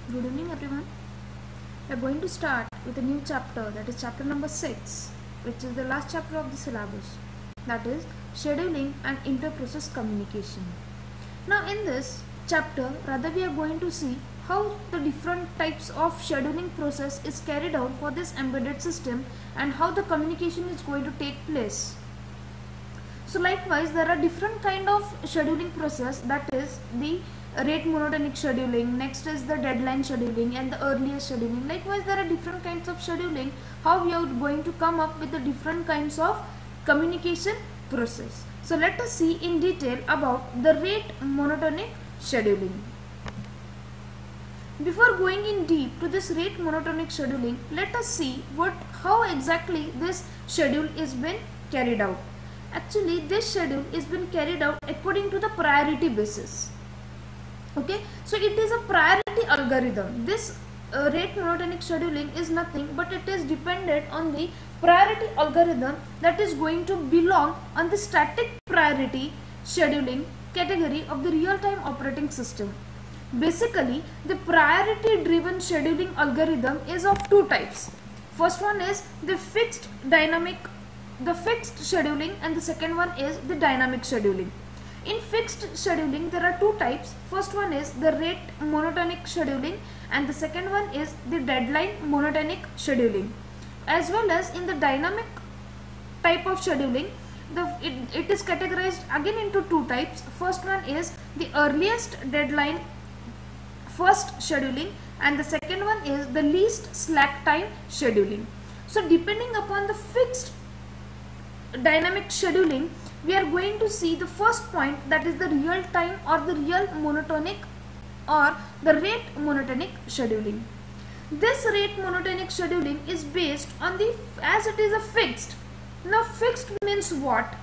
Good evening everyone. We are going to start with a new chapter, that is chapter number 6, which is the last chapter of the syllabus, that is scheduling and inter-process communication. Now in this chapter, rather we are going to see how the different types of scheduling process is carried out for this embedded system and how the communication is going to take place. So likewise, there are different kind of scheduling process, that is the rate monotonic scheduling, next is the deadline scheduling and the earliest scheduling. Likewise, there are different kinds of scheduling, how we are going to come up with the different kinds of communication process. So let us see in detail about the rate monotonic scheduling. Before going in deep to this rate monotonic scheduling, let us see how exactly this schedule is been carried out. Actually, this schedule is been carried out according to the priority basis. Okay, so it is a priority algorithm. This rate monotonic scheduling is nothing but it is dependent on the priority algorithm that is going to belong on the static priority scheduling category of the real-time operating system. Basically, the priority driven scheduling algorithm is of two types. First one is the fixed scheduling, and the second one is the dynamic scheduling. In fixed scheduling, there are two types. First one is the rate monotonic scheduling and the second one is the deadline monotonic scheduling. As well as in the dynamic type of scheduling, it is categorized again into two types. First one is the earliest deadline first scheduling and the second one is the least slack time scheduling. So depending upon the fixed dynamic scheduling, we are going to see the first point, that is the real time or the real monotonic or the rate monotonic scheduling. This rate monotonic scheduling is based on as it is a fixed. Now fixed means what?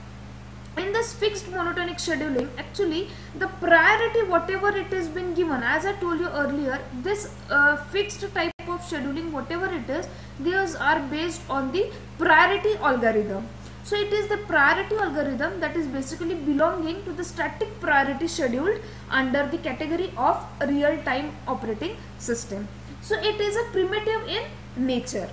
In this fixed monotonic scheduling, actually the priority whatever it is been given, as I told you earlier, this fixed type of scheduling whatever it is, these are based on the priority algorithm. So it is the priority algorithm that is basically belonging to the static priority scheduled under the category of real-time operating system. So it is a primitive in nature.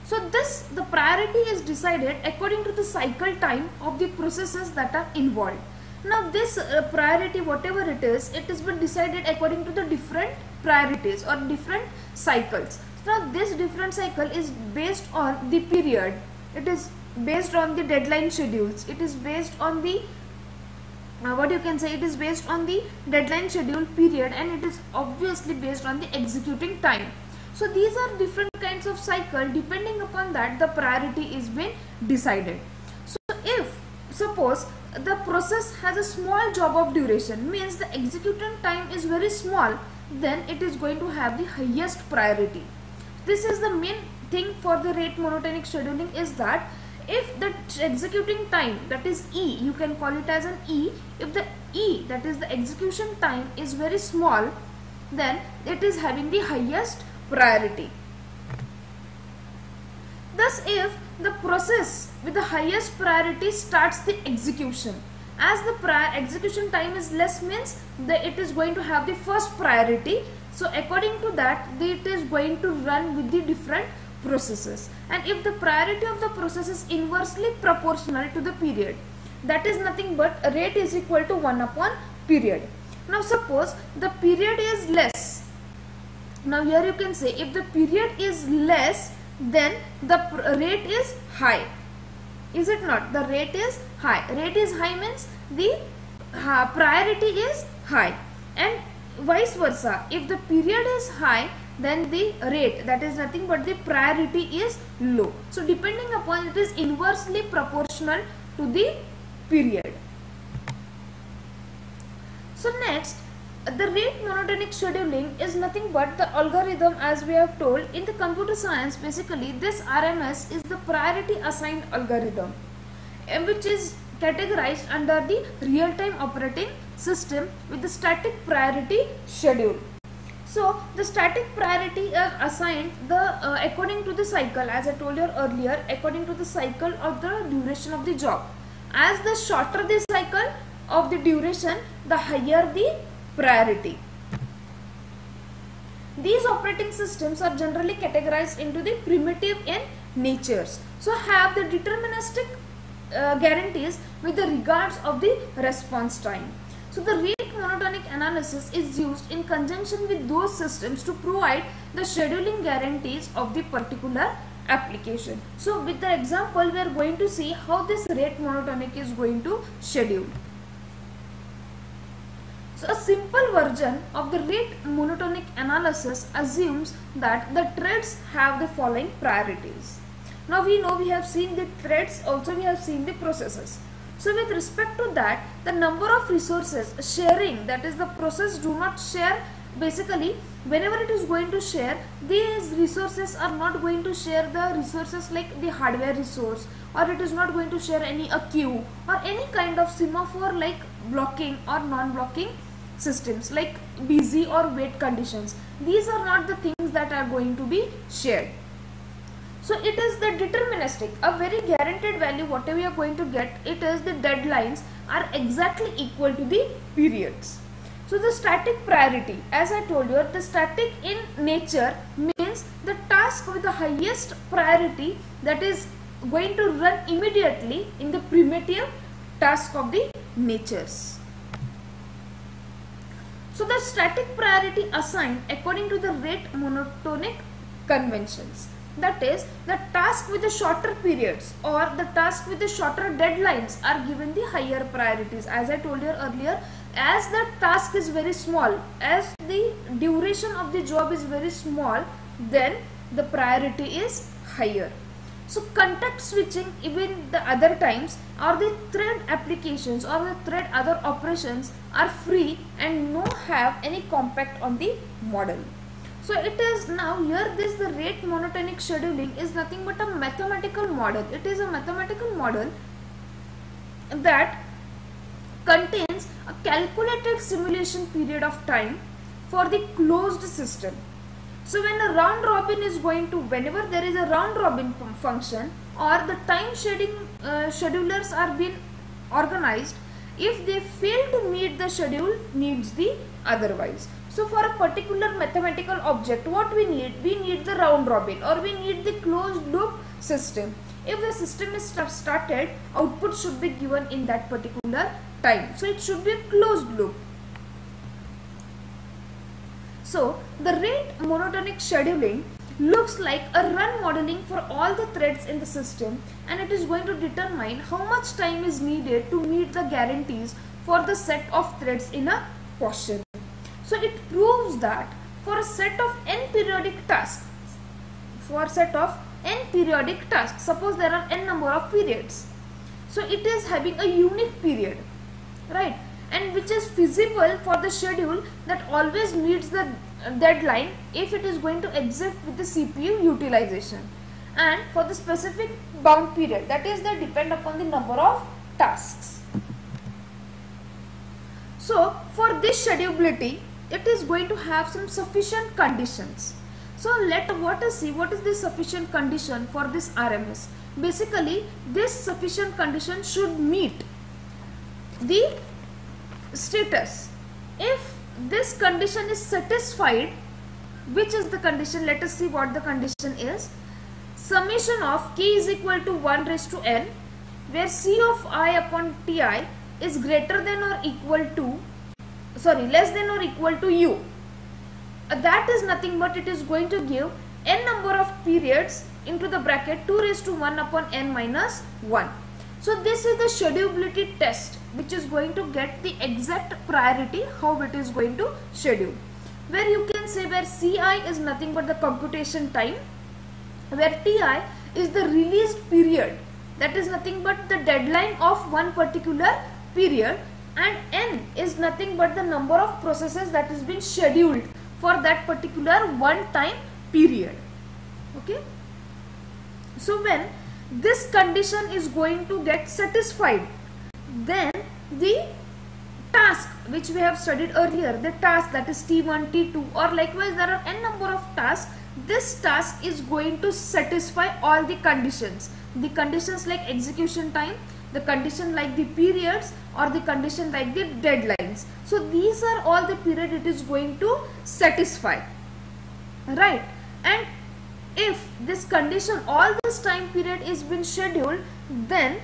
So the priority is decided according to the cycle time of the processes that are involved. Now this priority whatever it is been decided according to the different priorities or different cycles. Now this different cycle is based on the period. It is based on the deadline schedules. It is based on the it is based on the deadline schedule period, and it is obviously based on the executing time. So these are different kinds of cycle. Depending upon that, the priority is being decided. So if suppose the process has a small job of duration, means the executing time is very small, then it is going to have the highest priority. This is the main thing for the rate monotonic scheduling, is that if the executing time, that is E, you can call it as an E, if the E, that is the execution time, is very small, then it is having the highest priority. Thus, if the process with the highest priority starts the execution, as the execution time is less, means that it is going to have the first priority. So according to that, it is going to run with the different processes. And if the priority of the process is inversely proportional to the period, that is nothing but rate is equal to 1 upon period. Now suppose the period is less. Now here you can say if the period is less, then the rate is high. Is it not? The rate is high. Rate is high means the priority is high, and vice versa. If the period is high, then the rate, that is nothing but the priority, is low. So depending upon, it is inversely proportional to the period. So next, the rate monotonic scheduling is nothing but the algorithm, as we have told in the computer science. Basically this RMS is the priority assigned algorithm, which is categorized under the real-time operating system with the static priority schedule. So the static priority are assigned according to the cycle, as I told you earlier, according to the cycle of the duration of the job. As the shorter the cycle of the duration, the higher the priority. These operating systems are generally categorized into the primitive and natures. So have the deterministic guarantees with the regards of the response time. So the rate monotonic analysis is used in conjunction with those systems to provide the scheduling guarantees of the particular application. So with the example, we are going to see how this rate monotonic is going to schedule. So a simple version of the rate monotonic analysis assumes that the threads have the following priorities. Now we know we have seen the threads, also we have seen the processes. So with respect to that, the number of resources sharing, that is the process do not share, basically whenever it is going to share, these resources are not going to share the resources like the hardware resource, or it is not going to share a queue or any kind of semaphore like blocking or non-blocking systems like busy or wait conditions. These are not the things that are going to be shared. So it is the deterministic, a very guaranteed value whatever we are going to get, it is the deadlines are exactly equal to the periods. So the static priority, as I told you, the static in nature means the task with the highest priority that is going to run immediately in the primitive task of the natures. So the static priority assigned according to the rate monotonic conventions. That is, the task with the shorter periods or the task with the shorter deadlines are given the higher priorities. As I told you earlier, as the task is very small, as the duration of the job is very small, then the priority is higher. So context switching even the other times, or the thread applications or the thread other operations are free and no have any compact on the model. So it is now here this the rate monotonic scheduling is nothing but a mathematical model. It is a mathematical model that contains a calculated simulation period of time for the closed system. So when a round robin is going to, whenever there is a round robin function or the time schedulers are being organized, if they fail to meet the schedule, needs the otherwise. So for a particular mathematical object, what we need? We need the round robin or we need the closed loop system. If the system is started, output should be given in that particular time. So it should be a closed loop. So the rate monotonic scheduling looks like a run modeling for all the threads in the system, and it is going to determine how much time is needed to meet the guarantees for the set of threads in a question. So it proves that for a set of n periodic tasks, suppose there are n number of periods, so it is having a unique period, right, and which is feasible for the schedule that always meets the deadline if it is going to exist with the CPU utilization, and for the specific bound period, that is they depend upon the number of tasks. So for this schedulability, it is going to have some sufficient conditions. So let us see what is the sufficient condition for this RMS. Basically, this sufficient condition should meet the status. If this condition is satisfied, which is the condition? Let us see what the condition is. Summation of k is equal to 1 raised to n, where C of I upon Ti is greater than or equal to, less than or equal to u. That is nothing but it is going to give n number of periods into the bracket 2 raised to 1 upon n minus 1. So this is the schedulability test which is going to get the exact priority how it is going to schedule. Where you can say where Ci is nothing but the computation time, where Ti is the released period, that is nothing but the deadline of one particular period, and n is nothing but the number of processes that is being scheduled for that particular one time period. Okay. So when this condition is going to get satisfied, then the task which we have studied earlier, the task that is T1, T2, or likewise there are n number of tasks, this task is going to satisfy all the conditions. The conditions like execution time, the condition like the periods, or the condition like the deadlines. So these are all the period it is going to satisfy. right? And if this condition, all this time period is been scheduled, then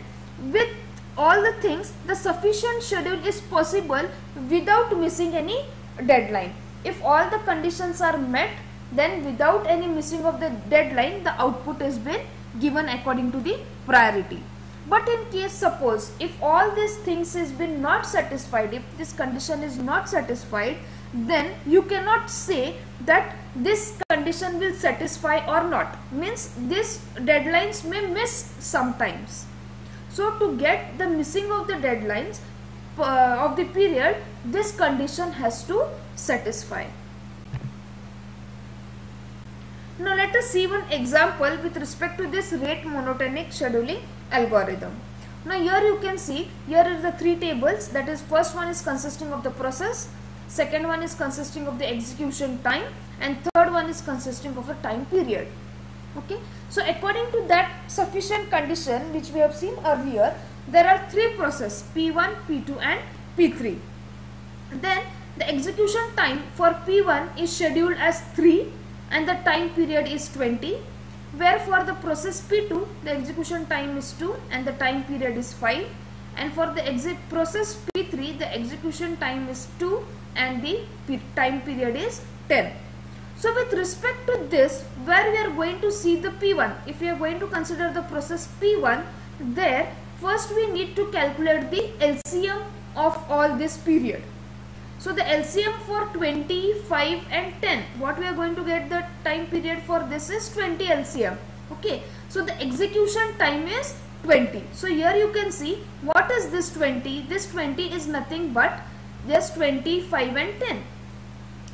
with all the things, the sufficient schedule is possible without missing any deadline. If all the conditions are met, then without any missing of the deadline, the output has been given according to the priority. But in case suppose if all these things is been not satisfied, if this condition is not satisfied, then you cannot say that this condition will satisfy or not. Means these deadlines may miss sometimes. So to get the missing of the deadlines of the period, this condition has to satisfy. Now let us see one example with respect to this rate monotonic scheduling algorithm. Now here you can see, here are the three tables, that is first one is consisting of the process, second one is consisting of the execution time, and third one is consisting of a time period. Okay, so according to that sufficient condition which we have seen earlier, there are three processes, P1, P2 and P3. Then the execution time for P1 is scheduled as 3 and the time period is 20, where for the process P2 the execution time is 2 and the time period is 5, and for the process P3 the execution time is 2 and the time period is 10. So with respect to this, where we are going to see the P1, if we are going to consider the process P1, there first we need to calculate the LCM of all this period. So the LCM for 20, 5 and 10, what we are going to get the time period for this is 20 LCM. Okay, so the execution time is 20. So here you can see what is this 20? This 20 is nothing but just 20, 5 and 10,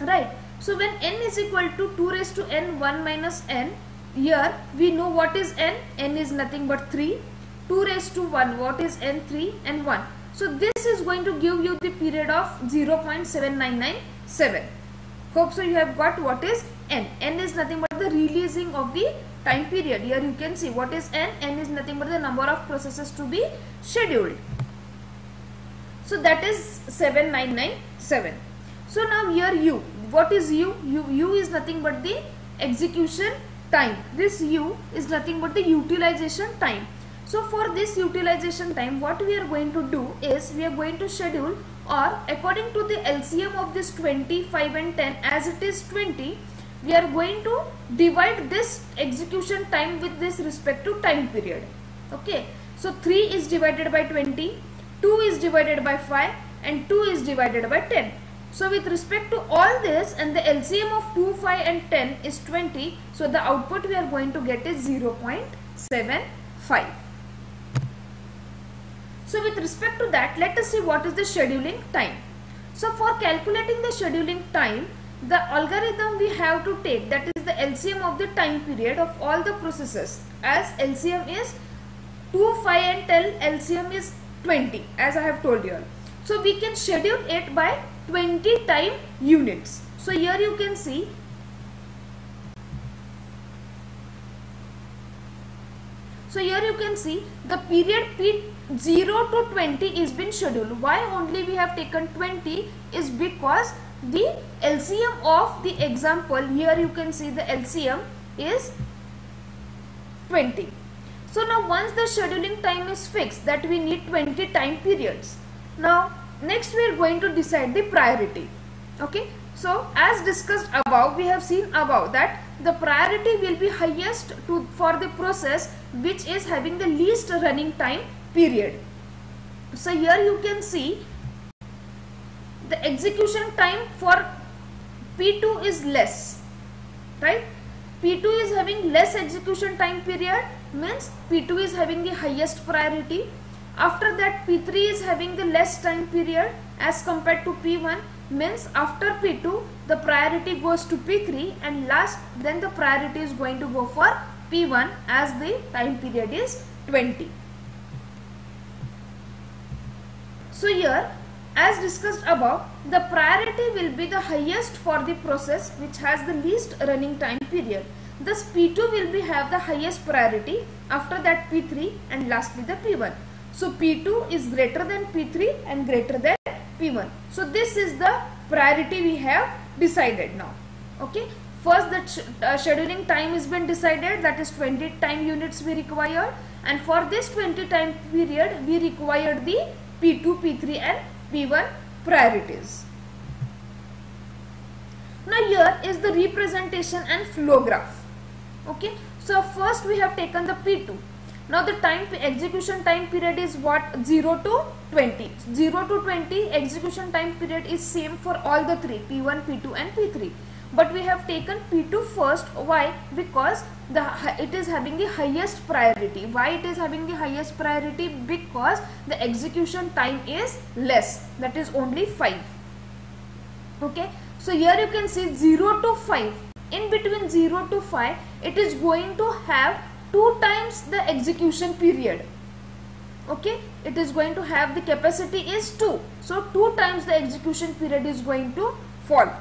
right? So when n is equal to 2 raised to n 1 minus n, here we know what is n. N is nothing but 3. 2 raised to 1, what is n? 3 and 1. So this is going to give you the period of 0.7997. Hope so you have got what is n. N is nothing but the releasing of the time period. Here you can see what is n. N is nothing but the number of processes to be scheduled. So that is 7997. So now here u. What is u? U is nothing but the execution time. This u is nothing but the utilization time. So for this utilization time, what we are going to do is we are going to schedule, or according to the LCM of this 20, 5 and 10, as it is 20, we are going to divide this execution time with this respect to time period. Okay, so 3 is divided by 20, 2 is divided by 5 and 2 is divided by 10. So with respect to all this, and the LCM of 2, 5 and 10 is 20, so the output we are going to get is 0.75. So with respect to that, let us see what is the scheduling time. So for calculating the scheduling time, the algorithm we have to take, that is the LCM of the time period of all the processes, as LCM is 2, 5 and 10, LCM is 20, as I have told you all. So we can schedule it by 20 time units. So here you can see, the period P0 to 20 is been scheduled. Why only we have taken 20 is because the LCM of the example, here you can see the LCM is 20. So now once the scheduling time is fixed, that we need 20 time periods. Now next we are going to decide the priority. Okay, so as discussed above, we have seen above that the priority will be highest for the process which is having the least running time period. So here you can see the execution time for P2 is less, right? P2 is having less execution time period, means P2 is having the highest priority. After that P3 is having the less time period as compared to P1, means after P2 the priority goes to P3, and last then the priority is going to go for P1 as the time period is 20. So here, as discussed above, the priority will be the highest for the process which has the least running time period. Thus P2 will be have the highest priority, after that P3 and lastly the P1. So P2 is greater than P3 and greater than P1. So this is the priority we have decided now. Okay. First, the scheduling time has been decided, that is 20 time units we require, and for this 20 time period we required the P2, P3 and P1 priorities. Now here is the representation and flow graph. Okay, so first we have taken the P2. Now the execution time period is what? 0 to 20. 0 to 20 execution time period is same for all the three, P1, P2 and P3. But we have taken P2 first. Why? Because it is having the highest priority. Why it is having the highest priority? Because the execution time is less, that is only 5. Okay, so here you can see 0 to 5. In between 0 to 5, it is going to have 2 times the execution period. Okay, it is going to have the capacity is 2. So 2 times the execution period is going to fall.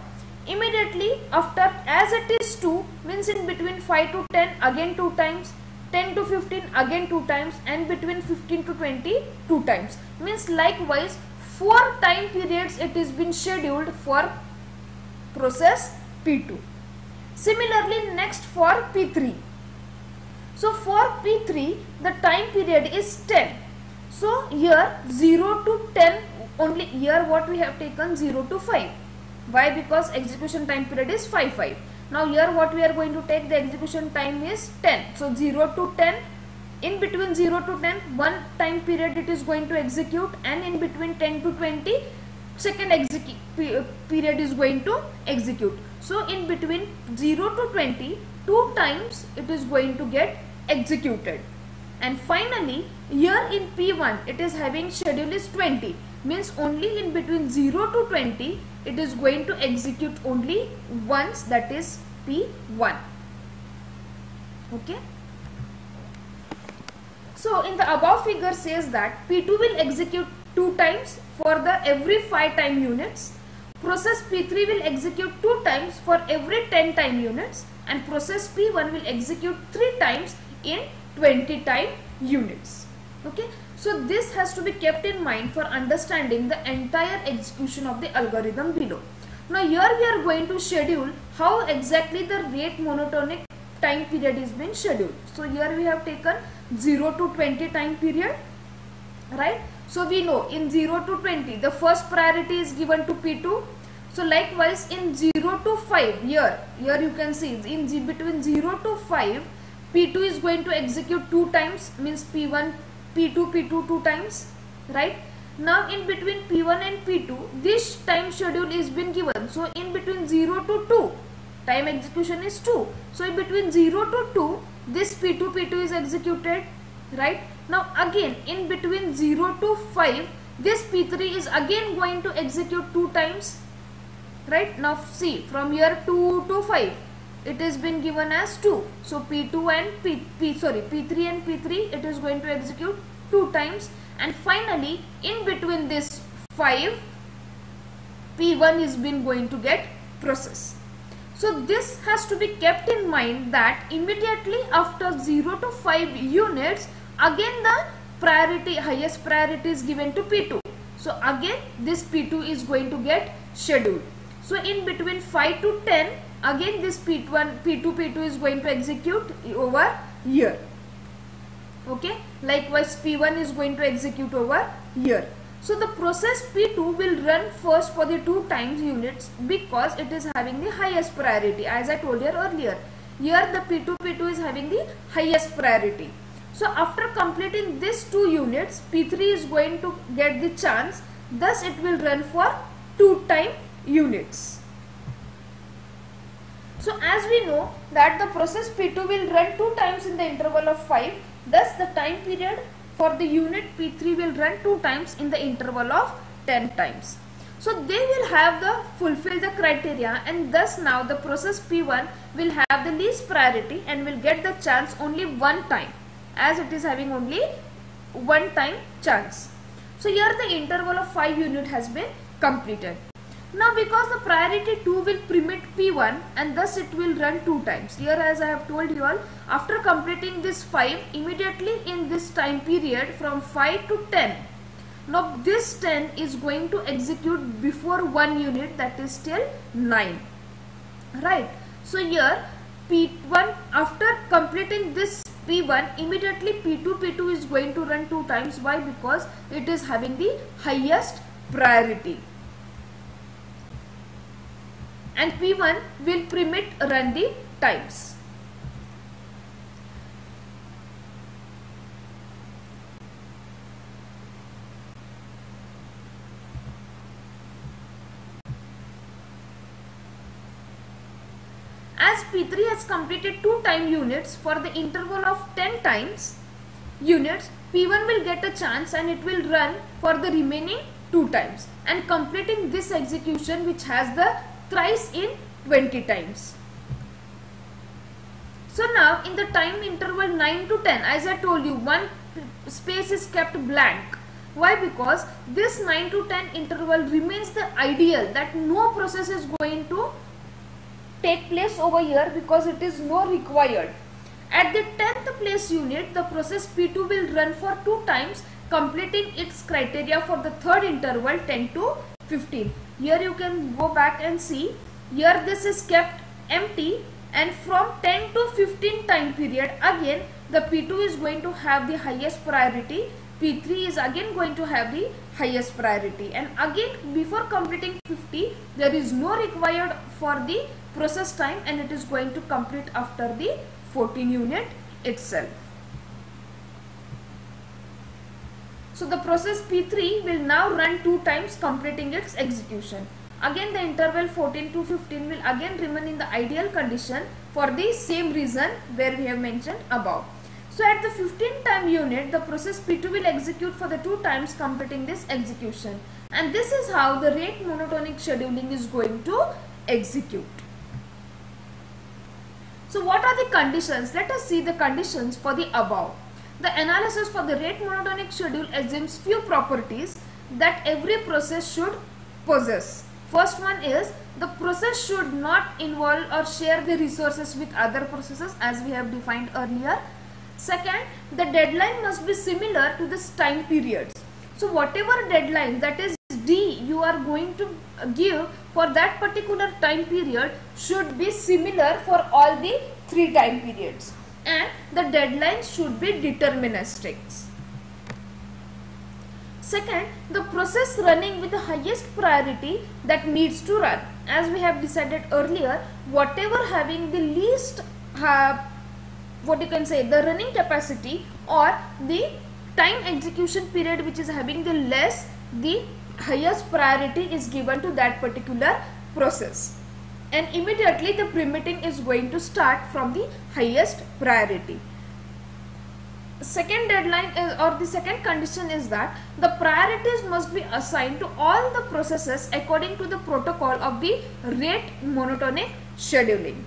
Immediately after, as it is 2, means in between 5 to 10 again 2 times, 10 to 15 again 2 times, and between 15 to 20 2 times. Means likewise 4 time periods it is been scheduled for process P2. Similarly next for P3. So for P3 the time period is 10. So here 0 to 10 only, here what we have taken 0 to 5. Why? Because execution time period is 5. Now here what we are going to take, the execution time is 10. So 0 to 10, in between 0 to 10 one time period it is going to execute, and in between 10 to 20 second period is going to execute. So in between 0 to 20 2 times it is going to get executed. And finally here in P1 it is having schedule is 20, means only in between 0 to 20 it is going to execute only once, that is P1. Okay. So in the above figure says that P2 will execute 2 times for the every 5 time units, process P3 will execute 2 times for every 10 time units, and process P1 will execute 3 times in 20 time units. Okay, so this has to be kept in mind for understanding the entire execution of the algorithm below. Now here we are going to schedule how exactly the rate monotonic time period is being scheduled. So here we have taken 0 to 20 time period, right? So we know in 0 to 20 the first priority is given to P2. So likewise in 0 to 5, here you can see in between 0 to 5 P2 is going to execute 2 times, means P1, P2, P2 2 times, right? Now in between P1 and P2 this time schedule is been given. So in between 0 to 2 time execution is 2. So in between 0 to 2 this P2, P2 is executed, right? Now again in between 0 to 5 this P3 is again going to execute 2 times, right? Now see, from here 2 to 5 it is been given as 2. So P2 and P3 and P3 it is going to execute 2 times, and finally in between this 5 P1 is been going to get processed. So this has to be kept in mind that immediately after 0 to 5 units again the priority, highest priority is given to P2. So again this P2 is going to get scheduled. So in between 5 to 10 again this P2 is going to execute over here. Okay, likewise P1 is going to execute over here. So the process P2 will run first for the 2 times units because it is having the highest priority, as I told you earlier. Here the P2 is having the highest priority. So after completing these 2 units P3 is going to get the chance, thus it will run for 2 time units. So as we know that the process P2 will run 2 times in the interval of 5, thus the time period for the unit P3 will run 2 times in the interval of 10 times. So they will have the fulfill the criteria, and thus now the process P1 will have the least priority and will get the chance only 1 time, as it is having only 1 time chance. So here the interval of 5 unit has been completed. Now because the priority 2 will permit P1 and thus it will run 2 times. Here as I have told you all, after completing this 5, immediately in this time period from 5 to 10, now this 10 is going to execute before 1 unit, that is till 9, right? So here P1, after completing this P1, immediately P2 is going to run 2 times. Why? Because it is having the highest priority, and P1 will permit run the times. As P3 has completed 2 time units for the interval of 10 times units, P1 will get a chance and it will run for the remaining 2 times and completing this execution, which has the thrice in 20 times. So now in the time interval 9 to 10, as I told you, one space is kept blank. Why? Because this 9 to 10 interval remains the ideal, that no process is going to take place over here because it is no required. At the 10th place unit, the process P2 will run for 2 times, completing its criteria for the third interval 10 to 15. Here you can go back and see, here this is kept empty, and from 10 to 15 time period, again the P2 is going to have the highest priority, P3 is again going to have the highest priority, and again before completing 50 there is no required for the process time, and it is going to complete after the 14 unit itself. So the process P3 will now run 2 times, completing its execution. Again the interval 14 to 15 will again remain in the ideal condition for the same reason where we have mentioned above. So at the 15th time unit, the process P2 will execute for the 2 times, completing this execution, and this is how the rate monotonic scheduling is going to execute. So what are the conditions? Let us see the conditions for the above. The analysis for the rate monotonic schedule assumes few properties that every process should possess. First one is, the process should not involve or share the resources with other processes, as we have defined earlier. Second, the deadline must be similar to this time periods. So whatever deadline, that is D, you are going to give for that particular time period should be similar for all the 3 time periods, and the deadlines should be deterministic. Second, the process running with the highest priority that needs to run. As we have decided earlier, whatever having the least the running capacity or the time execution period which is having the less, the highest priority is given to that particular process, and immediately the permitting is going to start from the highest priority. Second deadline is, or the second condition is that the priorities must be assigned to all the processes according to the protocol of the rate monotonic scheduling.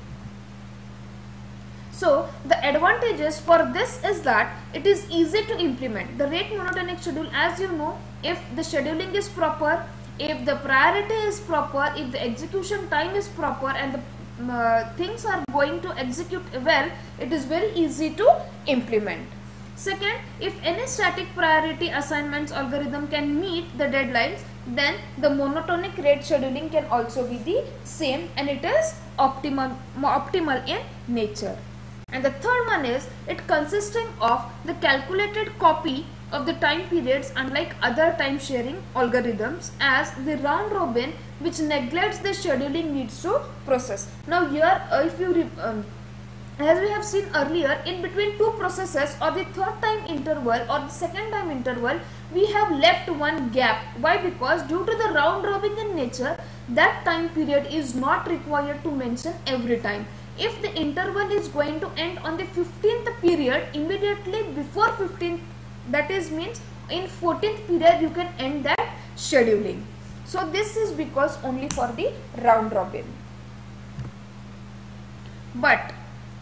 So the advantages for this is that it is easy to implement. The rate monotonic schedule, as you know, if the scheduling is proper, if the priority is proper, if the execution time is proper, and the things are going to execute well, it is very easy to implement. Second, if any static priority assignments algorithm can meet the deadlines, then the monotonic rate scheduling can also be the same, and it is optimal in nature. And the third one is, it consisting of the calculated copy of the time periods, unlike other time sharing algorithms, as the round robin which neglects the scheduling needs to process. Now here if you as we have seen earlier, in between 2 processes or the third time interval or the second time interval, we have left one gap. Why? Because due to the round robin in nature, that time period is not required to mention every time. If the interval is going to end on the 15th period, immediately before 15th, that is means in 14th period you can end that scheduling. So this is because only for the round robin. But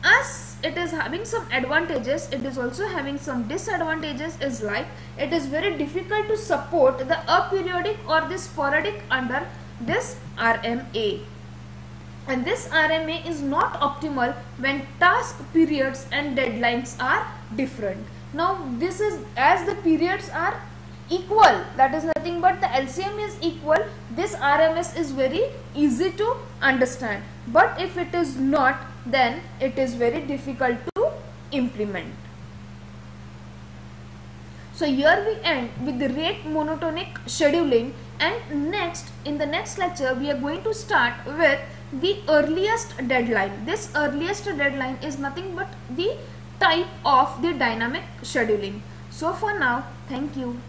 as it is having some advantages, it is also having some disadvantages, is like it is very difficult to support the aperiodic or the sporadic under this RMA. And this RMA is not optimal when task periods and deadlines are different. Now this is, as the periods are equal, that is nothing but the LCM is equal, this RMS is very easy to understand. But if it is not, then it is very difficult to implement. So here we end with the rate monotonic scheduling, and next, in the next lecture, we are going to start with the earliest deadline. This earliest deadline is nothing but the type of the dynamic scheduling. So for now, thank you.